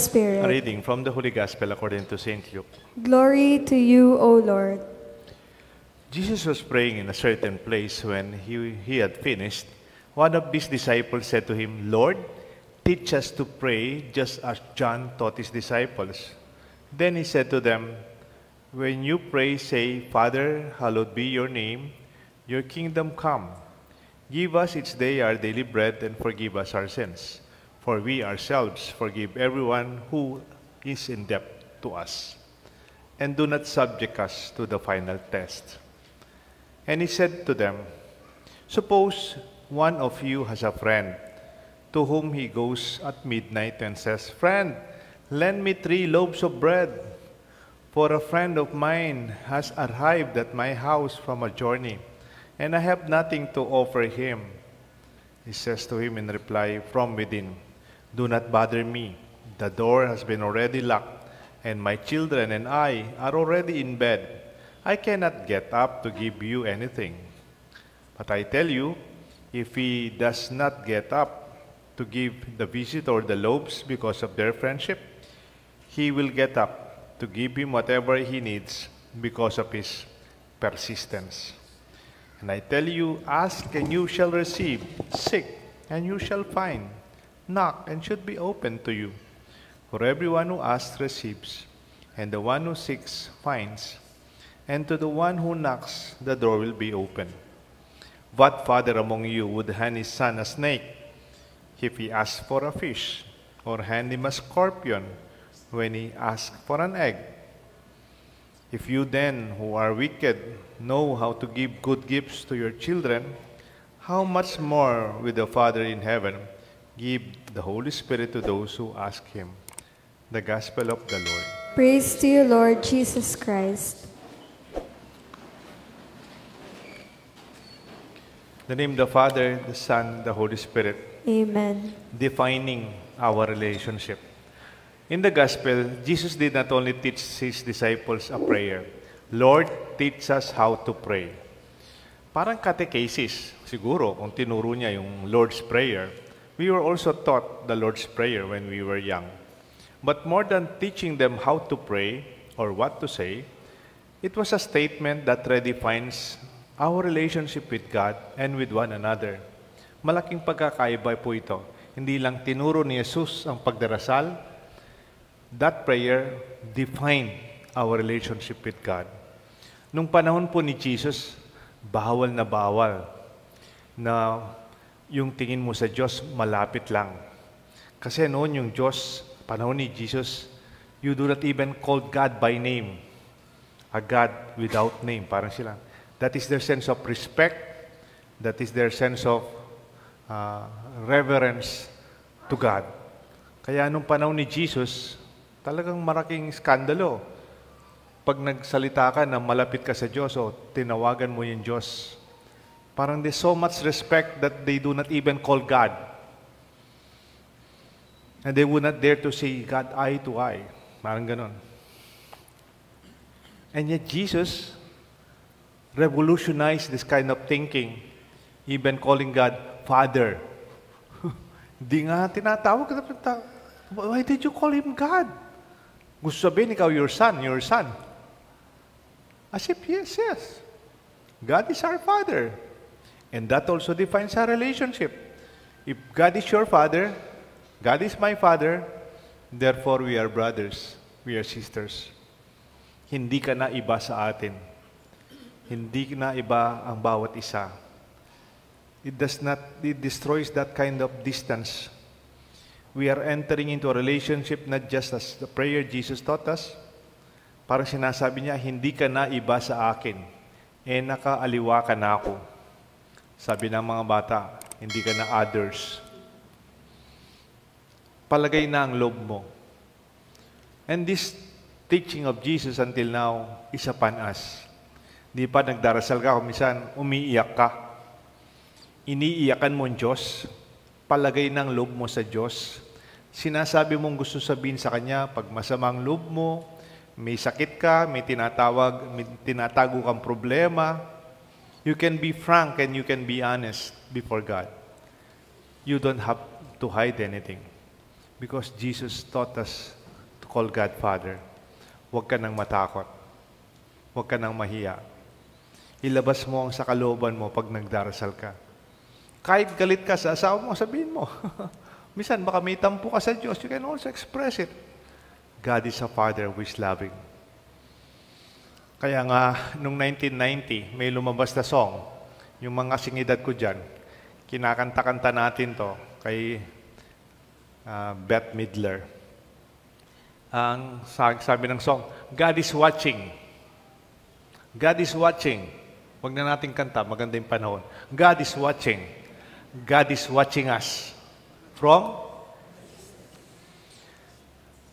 Spirit. A reading from the Holy Gospel according to St. Luke. Glory to you, O Lord. Jesus was praying in a certain place. When he had finished, one of his disciples said to him, Lord, teach us to pray just as John taught his disciples. Then he said to them, when you pray, say, Father, hallowed be your name, your kingdom come. Give us each day our daily bread and forgive us our sins, for we ourselves forgive everyone who is in debt to us. And do not subject us to the final test. And he said to them, suppose one of you has a friend to whom he goes at midnight and says, Friend, lend me 3 loaves of bread, for a friend of mine has arrived at my house from a journey, and I have nothing to offer him. He says to him in reply from within, do not bother me. The door has been already locked, and my children and I are already in bed. I cannot get up to give you anything. But I tell you, if he does not get up to give the visitor the loaves because of their friendship, he will get up to give him whatever he needs because of his persistence. And I tell you, ask and you shall receive, seek and you shall find, knock and should be opened to you. For everyone who asks receives, and the one who seeks finds, and to the one who knocks the door will be opened. What father among you would hand his son a snake if he asks for a fish, or hand him a scorpion when he asks for an egg? If you then, who are wicked, know how to give good gifts to your children, how much more will the Father in heaven give the Holy Spirit to those who ask him? The Gospel of the Lord. Praise to you, Lord Jesus Christ. In the name of the Father, the Son, the Holy Spirit. Amen. Defining our relationship. In the Gospel, Jesus did not only teach his disciples a prayer. Lord, teach us how to pray. Parang catechesis, siguro, kung tinuro niya yung Lord's Prayer. We were also taught the Lord's Prayer when we were young. But more than teaching them how to pray or what to say, it was a statement that redefines our relationship with God and with one another. Malaking pagkakaiba po ito. Hindi lang tinuro ni Jesus ang pagdarasal. That prayer defined our relationship with God. Nung panahon po ni Jesus, bawal na yung tingin mo sa Diyos malapit lang. Kasi noon yung Diyos, panahon ni Jesus, you do not even call God by name. A God without name, parang sila. That is their sense of respect. That is their sense of reverence to God. Kaya nung panahon ni Jesus, talagang malaking skandalo. Pag nagsalita ka na malapit ka sa Diyos o tinawagan mo yung Diyos, parang there's so much respect that they do not even call God. And they would not dare to say God eye to eye. Parang ganon. And yet Jesus revolutionized this kind of thinking, even calling God Father. Di nga tinatawag ka. Why did you call Him God? Gusto sabihin, ikaw, your son. As if, yes. God is our Father. And that also defines our relationship. If God is your Father, God is my Father, therefore we are brothers, we are sisters. Hindi ka na iba sa atin. Hindi na iba ang bawat isa. It destroys that kind of distance. We are entering into a relationship not just as the prayer Jesus taught us. Parang sinasabi niya, hindi ka na iba sa akin. Nakaaliwa ka na ako. Sabi ng mga bata, hindi ka na others. Palagay na ang loob mo. And this teaching of Jesus until now is upon us. Di pa nagdarasal ka, kumisan umiiyak ka. Iniiyakan mo ang Diyos. Palagay ng loob mo sa Diyos. Sinasabi mong gusto sabihin sa Kanya, pag masamang loob mo, may sakit ka, may tinatago kang problema, you can be frank and you can be honest before God. You don't have to hide anything. Because Jesus taught us call God Father. Huwag ka nang matakot. Huwag ka nang mahiya. Ilabas mo ang sa kalooban mo pag nagdarasal ka. Kahit galit ka sa asawa mo, sabihin mo. Minsan, baka may tampo ka sa Diyos, you can also express it. God is a Father who is loving. Kaya nga, noong 1990, may lumabas na song. Yung mga singidad ko dyan, kinakanta-kanta natin to kay Bette Midler. Ang sabi ng song, God is watching. God is watching. Huwag na natin kanta, maganda yung panahon. God is watching. God is watching us. From?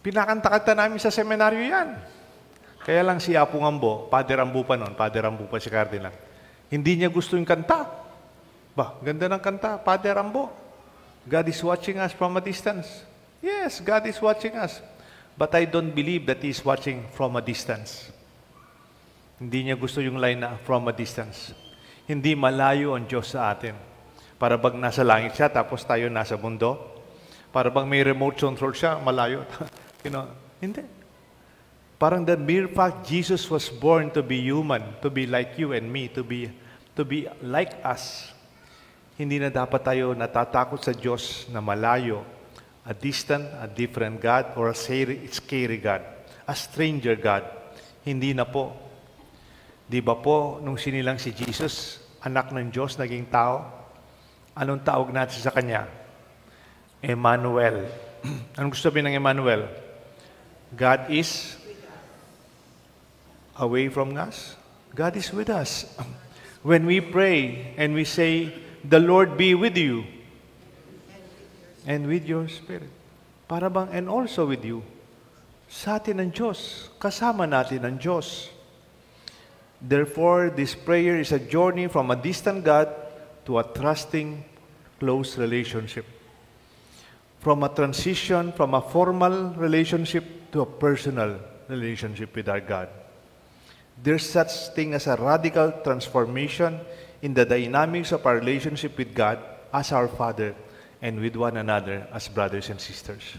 Pinakanta-kanta namin sa seminaryo yan. Kaya lang si Apo Ambo, Father Ambo pa noon, Father Ambo pa si Cardinal. Hindi niya gusto yung kanta. Ganda ng kanta, Father Ambo. God is watching us from a distance. Yes, God is watching us. But I don't believe that He is watching from a distance. Hindi niya gusto yung line na from a distance. Hindi malayo ang Diyos sa atin. Para bang nasa langit siya, tapos tayo nasa mundo. Para bang may remote control siya, malayo. Hindi. Parang the mere fact Jesus was born to be human, to be like you and me, to be like us. Hindi na dapat tayo natatakot sa Diyos na malayo, a distant, a different God, or a scary God, a stranger God. Hindi na po. Di ba po, nung sinilang si Jesus, anak ng Diyos, naging tao, anong tawag natin sa Kanya? Emmanuel. Anong gusto sabihin ng Emmanuel? God is away from us. God is with us. When we pray and we say, the Lord be with you, and with your spirit. Para bang, and also with you. Sa atin ang Diyos. Kasama natin ang Diyos. Therefore, this prayer is a journey from a distant God to a trusting, close relationship. From a transition from a formal relationship to a personal relationship with our God. There's such thing as a radical transformation in the dynamics of our relationship with God as our Father and with one another as brothers and sisters.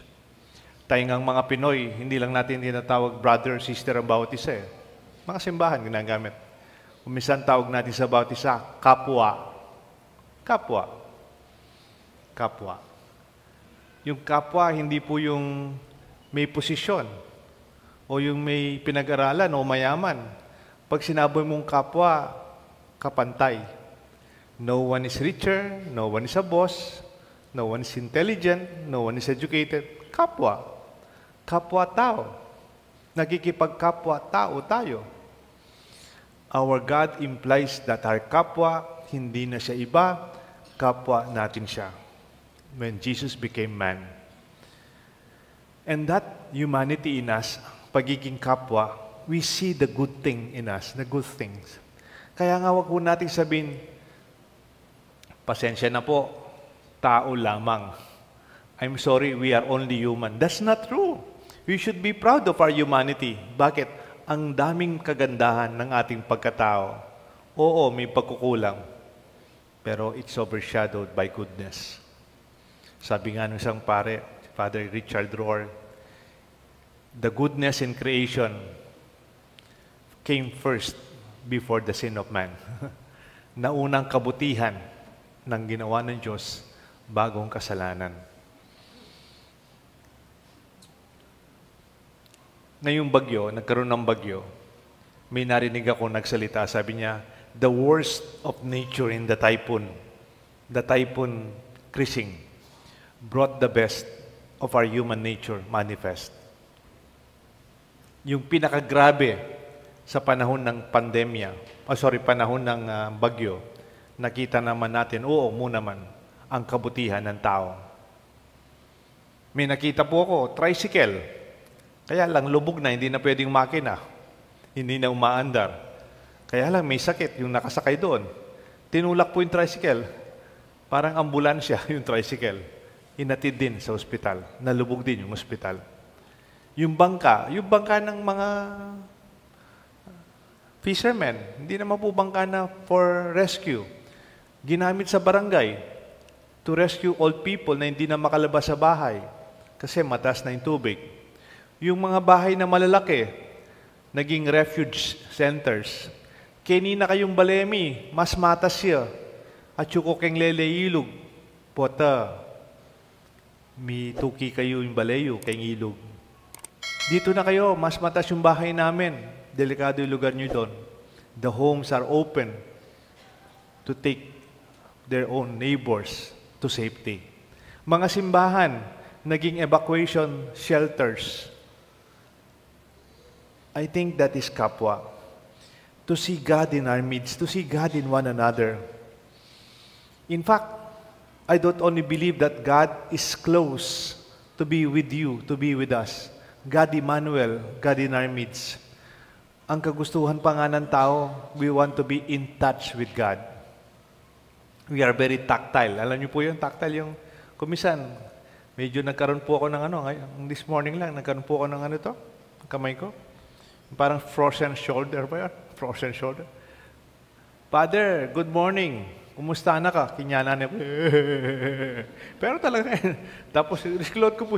Tayong ang mga Pinoy, hindi lang natin tinatawag brother or sister ang bawat isa. Mga simbahan ginagamit. Kumisan tawag natin sa bawat isa, kapwa. Kapwa. Kapwa. Yung kapwa, hindi po yung may posisyon o yung may pinag-aralan o mayaman. Pag sinabi mong kapwa, kapantay. No one is richer, no one is a boss, no one is intelligent, no one is educated. Kapwa. Kapwa-tao. Nagkikipagkapwa-tao tayo. Our God implies that our kapwa, hindi na siya iba, kapwa natin siya. When Jesus became man. And that humanity in us, pagiging kapwa, we see the good thing in us, the good things. Kaya nga wag po natin sabihin, pasensya na po, tao lamang. I'm sorry, we are only human. That's not true. We should be proud of our humanity. Bakit? Ang daming kagandahan ng ating pagkatao. Oo, may pagkukulang. Pero it's overshadowed by goodness. Sabi nga ng isang pare, Father Richard Rohr, the goodness in creation came first before the sin of man. Naunang kabutihan ng ginawa ng Diyos bagong kasalanan. Ngayong bagyo, nagkaroon ng bagyo, may narinig ako nagsalita, sabi niya, the worst of nature in the typhoon cruising, brought the best of our human nature manifest. Yung pinakagrabe sa panahon ng pandemya, panahon ng bagyo, nakita naman natin, oo mo naman, ang kabutihan ng tao. May nakita po ako, tricycle. Kaya lang lubog na, hindi na pwedeng makina. Hindi na umaandar. Kaya lang may sakit yung nakasakay doon. Tinulak po yung tricycle. Parang ambulansya yung tricycle. Inatid din sa ospital. Nalubog din yung ospital. Yung bangka ng mga fishermen, hindi naman po bangka na for rescue. Ginamit sa barangay to rescue old people na hindi na makalabas sa bahay kasi mataas na yung tubig. Yung mga bahay na malalaki, naging refuge centers. Kenina kayong balemi, mas matas siya. At yuko keng lele ilog. Pota, mi tuki kayo yung balayo, keng ilog. Dito na kayo, mas matas yung bahay namin. Delikado yung lugar nyo doon. The homes are open to take their own neighbors to safety. Mga simbahan, naging evacuation shelters. I think that is kapwa. To see God in our midst, to see God in one another. In fact, I don't only believe that God is close to be with you, to be with us. God Emmanuel, God in our midst. Ang kagustuhan pa nga ng tao, we want to be in touch with God. We are very tactile. Alam niyo po yun, tactile yung kumisan. Medyo nagkaroon po ako ng this morning lang, nagkaroon po ako ng kamay ko. Parang frozen shoulder ba yan? Frozen shoulder. Father, good morning. Kumusta na ka? Kinyana niya. Pero talaga, tapos siklot ko po.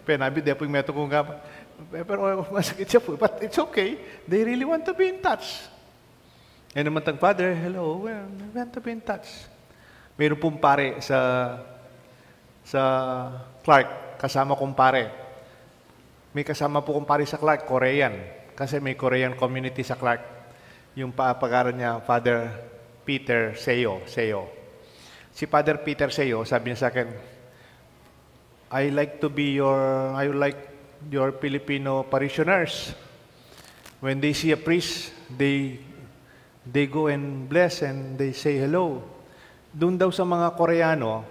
Penabi, di po yung meto kong gama. Pero masakit siya po. But it's okay. They really want to be in touch. Eh naman tag, Father, hello, well, we want to be in touch. Mayroon pong pare sa Clark, kasama kong pare. May kasama po kong pare sa Clark, Korean. Kasi may Korean community sa Clark. Yung pagaran niya, Father Peter Seo. Si Father Peter Seo, sabi niya sa akin, I like your Filipino parishioners. When they see a priest, they go and bless and they say hello. Doon daw sa mga Koreano,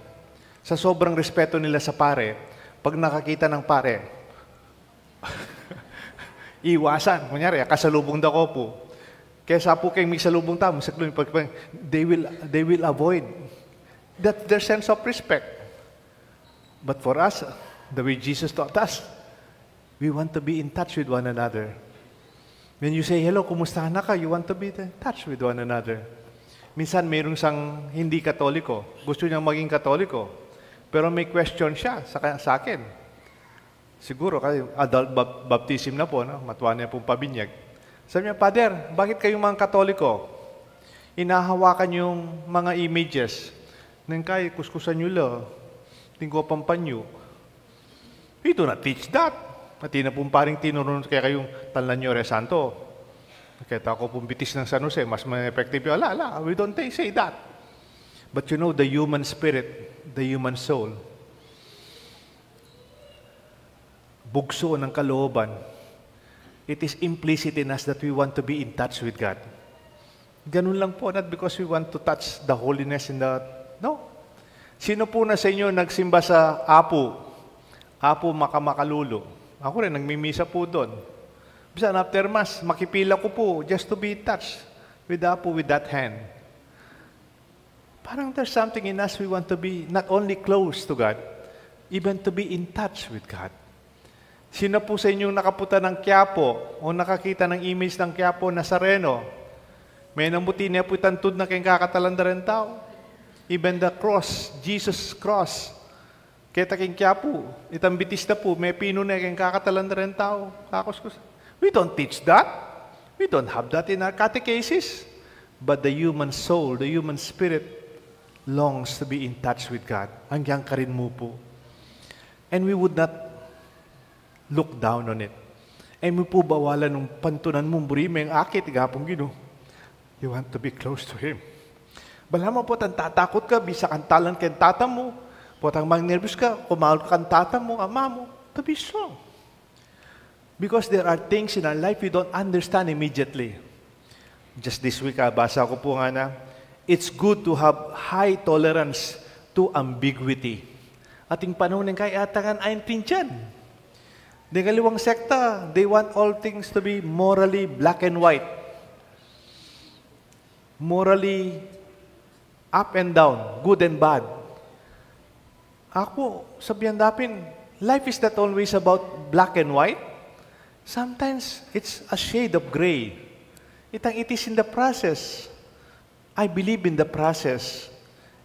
sa sobrang respeto nila sa pare, pag nakakita ng pare, iwasan. Kunyari, kasalubong daw ko po. Kesa po kayong may salubong tao, they will avoid. That's their sense of respect. But for us, the way Jesus taught us, we want to be in touch with one another. When you say, hello, kumusta na ka? You want to be in touch with one another. Minsan, mayroong isang hindi katoliko. Gusto niyang maging katoliko. Pero may question siya sa akin. Siguro, kasi adult baptism na po, no? Matuwa niya pong pabinyag. Sabi niya, Father, bakit kayong mga katoliko? Inahawakan yung mga images. Nang kaya, kuskusan nyo lang. Tingko pampanyo. We do not teach that. At na pong paring tinurun kaya kayong Talan nyo, Santo. Nakita ko pong bitis ng San Jose, mas effective yun. We don't say that. But you know, the human spirit, the human soul, bugso ng kalooban, it is implicit in us that we want to be in touch with God. Ganun lang po, not because we want to touch the holiness in the... No. Sino po na sa inyo nagsimba sa Apu? Apu Makamakalulo. Ako rin, nagmimisa po doon. Bisan after Mass, makipila ko po just to be in touch with Apu with that hand. Parang there's something in us we want to be not only close to God, even to be in touch with God. Sino po sa inyong nakaputa ng Quiapo o nakakita ng image ng Quiapo Nazareno? May namuti niya po itantod na kayong kakatalanda rin tao. Even the cross, Jesus' cross. Kaya kayong Quiapo, itang bitis na po, may pino na kayong kakatalanda rin tao. Kakuskus. We don't teach that. We don't have that in our catechesis. But the human soul, the human spirit, longs to be in touch with God. Hanggang ka rin mo po. And we would not look down on it. Ay mo po bawalan ng pantunan mong burime ang akit, igapong gino. You want to be close to Him. Bala mo po, tatakot ka, bisa kantalan kang tata mo, potang mag-nervous ka, kumahal kang tata mo, ama mo, to be strong. Because there are things in our life we don't understand immediately. Just this week, basa ko po nga na, it's good to have high tolerance to ambiguity. Ating panahon ng kaya atangan ayon pintiyan. Di kaliwang sekta, they want all things to be morally black and white. Morally up and down, good and bad. Ako, sabihan dapin, life is not always about black and white. Sometimes, it's a shade of gray. It is in the process. I believe in the process.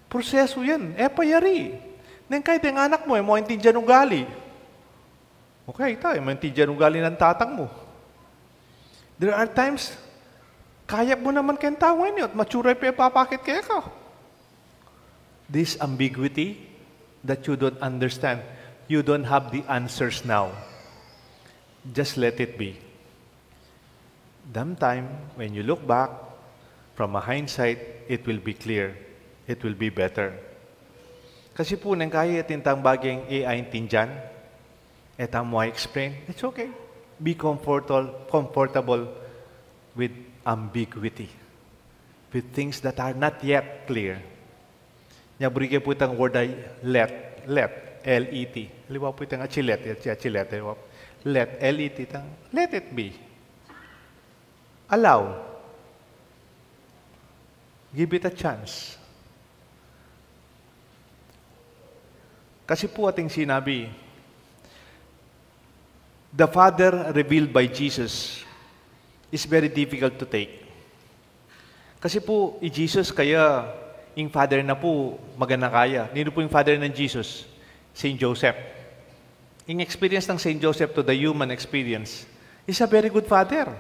Proseso yan. Payari. Nang kahit yung anak mo, mo intindihan ugali. Okay, tayo, mantijan ugali ng tatang mo. There are times, kaya mo naman kayong tawin yun at mature pa papakit kaya ka. This ambiguity that you don't understand, you don't have the answers now. Just let it be. Sometime, when you look back, from a hindsight, it will be clear. It will be better. Kasi po, nang kaya tintang bagay AI tinjan, etang mo explain, it's okay. Be comfortable with ambiguity, with things that are not yet clear. Nyaburi po itang word ay let, L-E-T. Liwa po itang achilet, let, L-E-T, let it be. Allow. Give it a chance. Kasi po ating sinabi, the Father revealed by Jesus is very difficult to take. Kasi po, Jesus kaya, yung Father na po, magana kaya. Nino po yung Father ng Jesus? Saint Joseph. Yung experience ng Saint Joseph to the human experience is a very good Father.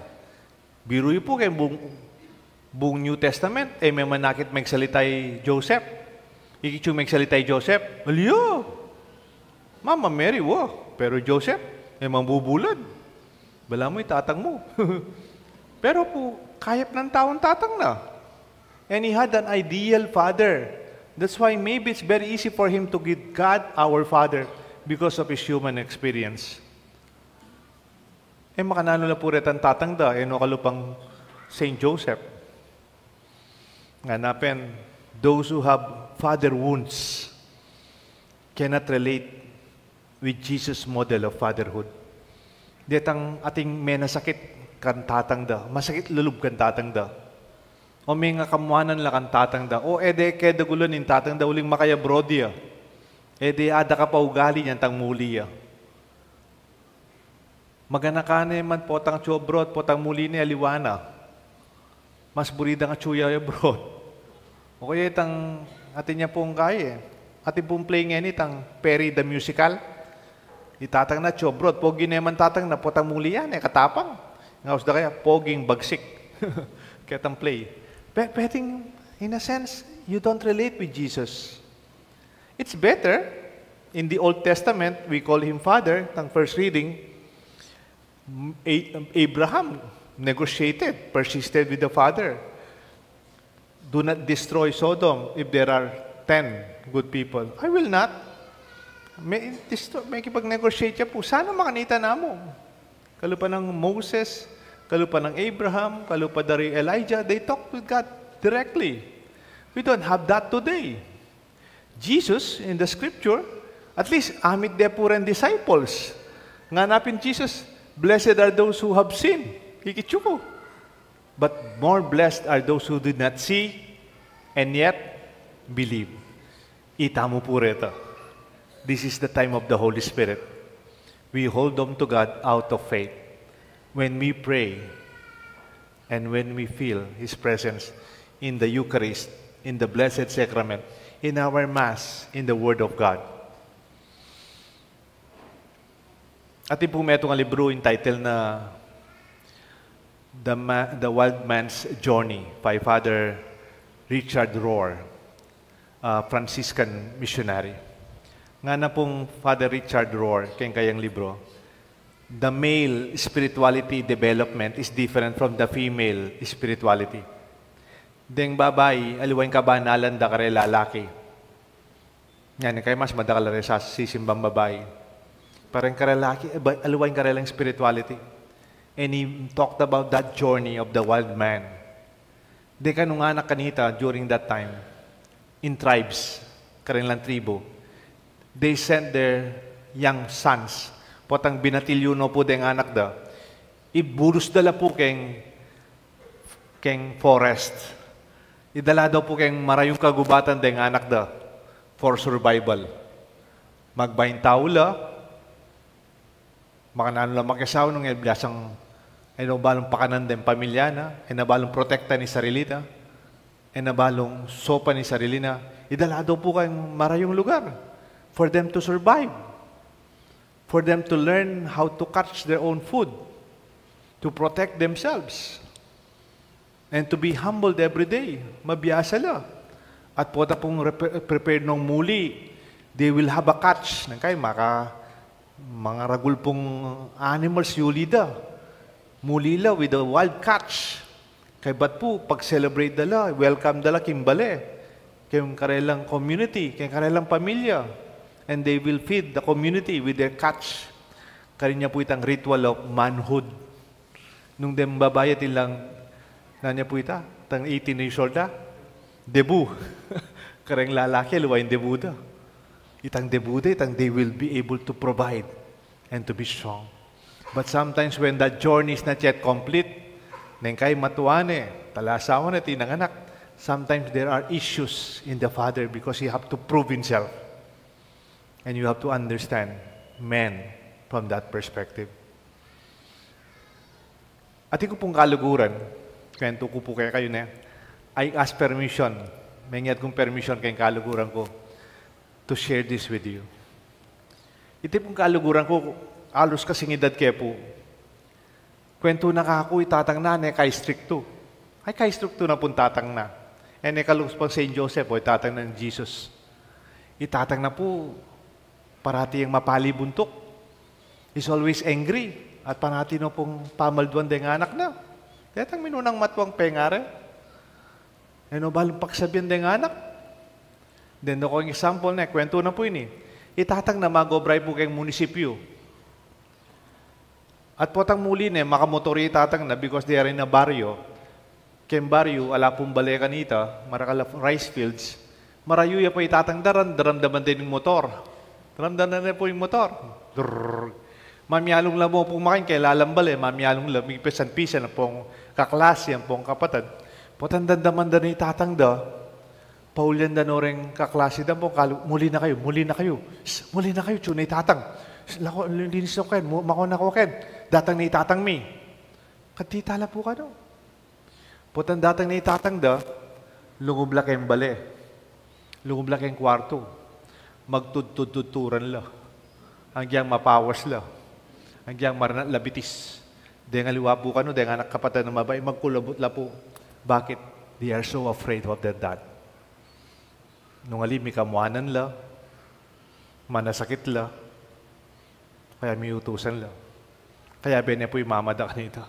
Biruyo po kayo buong New Testament, may manakit magsalitay Joseph. Ikichu magsalitay Joseph. Aliyo! Mama Mary, wow. Pero Joseph, may mambubulad. Bala mo itatang mo. Pero po, kayap ng taon tatang na. And he had an ideal father. That's why maybe it's very easy for him to give God our Father because of his human experience. Makanano na po rin ang tatang da, kalupang Saint Joseph. Nganapen, those who have father wounds cannot relate with Jesus' model of fatherhood. Detang ating may nasakit kan tatang da, masakit lulub kan tatang da. O may nga kamuanan lang kan tatang da. O ede keda gulon in tatang da uling makaya brody. Ede ada ka pa ugali niyan tang muli. Magana ka na man potang chuo brod, potang muli ni aliwana. Mas burida nga chuya yung brod. O kaya itang atin niya pong kaya. Atin pong play ngayon itang Perry the Musical. Itatang na chuo brod, pogi na man tatang na potang muli yan, katapang. Ngawas da kaya, poging bagsik. Kaya tang play. Pwedeng, in a sense, you don't relate with Jesus. It's better. In the Old Testament, we call him Father. Tang first reading, Abraham negotiated, persisted with the Father. Do not destroy Sodom if there are 10 good people. I will not. May kipag-negotiate siya po. Sana makanita na mo. Kalupa ng Moses, kalupa ng Abraham, kalupa dari Elijah, they talked with God directly. We don't have that today. Jesus, in the scripture, at least, amit de puren disciples. Nganapin Jesus, blessed are those who have sinned. Kikichuko. But more blessed are those who did not see and yet believe. Itamo pureta. This is the time of the Holy Spirit. We hold on to God out of faith. When we pray and when we feel His presence in the Eucharist, in the Blessed Sacrament, in our Mass, in the Word of God. At po may itong libro entitled na The Wild Man's Journey by Father Richard Rohr, Franciscan missionary. Nga na pong Father Richard Rohr, kayang libro, the male spirituality development is different from the female spirituality. Deng babay, aliwain ka ba nalanda ka rin lalaki? Yan, kaya mas madakal rin sa sisimbang babae. Parang ka rin lalaki, aliwain ka rin lang spirituality. And he talked about that journey of the wild man. Di ka nung anak kanita during that time, in tribes, ka rin lang tribo, they sent their young sons, potang binatilyo no po deng anak da, iburus dala po keng forest. Idala daw po keng marayong kagubatan deng anak da for survival. Magbahin taula, makanano lang makisaw nung bilasang ay nabalong pakanan den pamilya na, ay nabalong protekta ni sarili na, ay nabalong sopa ni sarili na, idala daw po kayong marayong lugar for them to survive. for them to learn how to catch their own food, to protect themselves, and to be humbled every day. Mabiyasa la. At po pong prepared ng muli, they will have a catch. Nang kay mga ragul pong animals yulida. Muli la with a wild catch. Kay ba't po, pag-celebrate dala, welcome dala kimbale. Kayong karelang community, kayong karelang pamilya. And they will feed the community with their catch. Karinya po itang ritual of manhood. Nung dem babayat ilang, nanya po ita, tang 18 years old da, debu. Kareng lalaki, luwain debu da. Itang debu da, itang they will be able to provide and to be strong. But sometimes when that journey is not yet complete, neng kay matuane, talasawan at inanganak, sometimes there are issues in the father because he have to prove himself. And you have to understand men from that perspective. At ko pong kaluguran, kwento ko po kayo na, I ask permission, mengyat kong permission kayong kaluguran ko to share this with you. Ito pong kaluguran ko, alos kasing edad kaya po, kwento na ka ako, itatang na, kay stricto. Ay, kay stricto na pong tatang na. And kalungs pang St. Joseph, itatang na ng Jesus. Itatang na po, parati yung mapalibuntok. He's always angry. At parati na pong pamalduan din ng anak na. Kaya minunang matwang pengare. Ano balang pagsabihan din ng anak? Then ako yung example na, kwento na po yun eh. Itatang na magobray po kayong munisipyo. At potang muli na, makamotori itatang na because they are in a barrio. Kayong barrio, ala pong balay kanita, marakala rice fields. Marayuya po itatang daramdaman din yung motor. Daramdaman na po yung motor. Mamiyalong lang mo pong makin, kaya lalambal eh. Mamiyalong lang, may pesan-pisan na pong kaklase, ang pong kapatid. Potang dandaman na itatang da, Paulian da no rin kaklase da po, muli na kayo, muli na kayo, tsunay itatang. Linis na kayo, makona ko kayo. Datang na itatang mi. Katitala po ka no. Potang datang na itatang da, lungubla kayong bale. Lungubla kayong kwarto. Magtuttuturan la. Hanggang mapawas la. Hanggang maranat labitis. Dahil liwa po ka no, dahil anak kapatid na mabay, magkulabot la po. Bakit? They are so afraid of their dad. Nung alim, may kamuanan la, manasakit la, kaya may utusan la. Kaya bene po yung mamada kanito.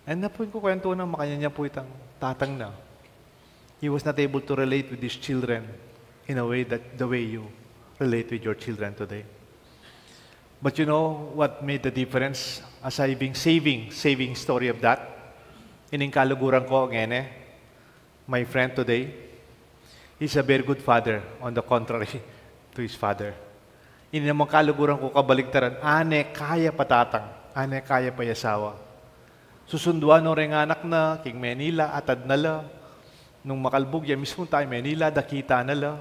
And na po yung kukwento ng makanya niya po itang tatang na. He was not able to relate with his children in a way that the way you relate with your children today. But you know what made the difference? Aside being saving story of that, ining-kaluguran ko ngene, my friend today, he's a very good father on the contrary to his father. Ini namang kaluguran ko kabaligtaran, ane kaya patatang, ane kaya payasawa. Susunduan no rin anak na, king Manila, atad na la. Nung makalbog, ya mismo tayo Manila, dakita na la.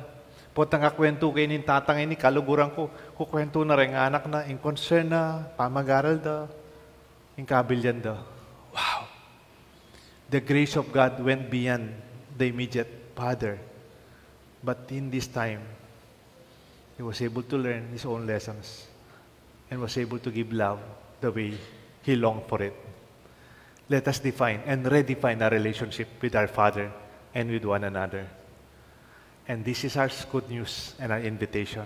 Potang kakwento kayo ni tatang ini, kaluguran ko, kukwento na rin anak na, in concern na, pamag-aral da, in kabilyan da. Wow! The grace of God went beyond the immediate father. But in this time, he was able to learn his own lessons and was able to give love the way he longed for it. Let us define and redefine our relationship with our Father and with one another. And this is our good news and our invitation.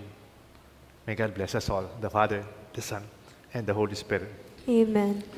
May God bless us all, the Father, the Son, and the Holy Spirit. Amen.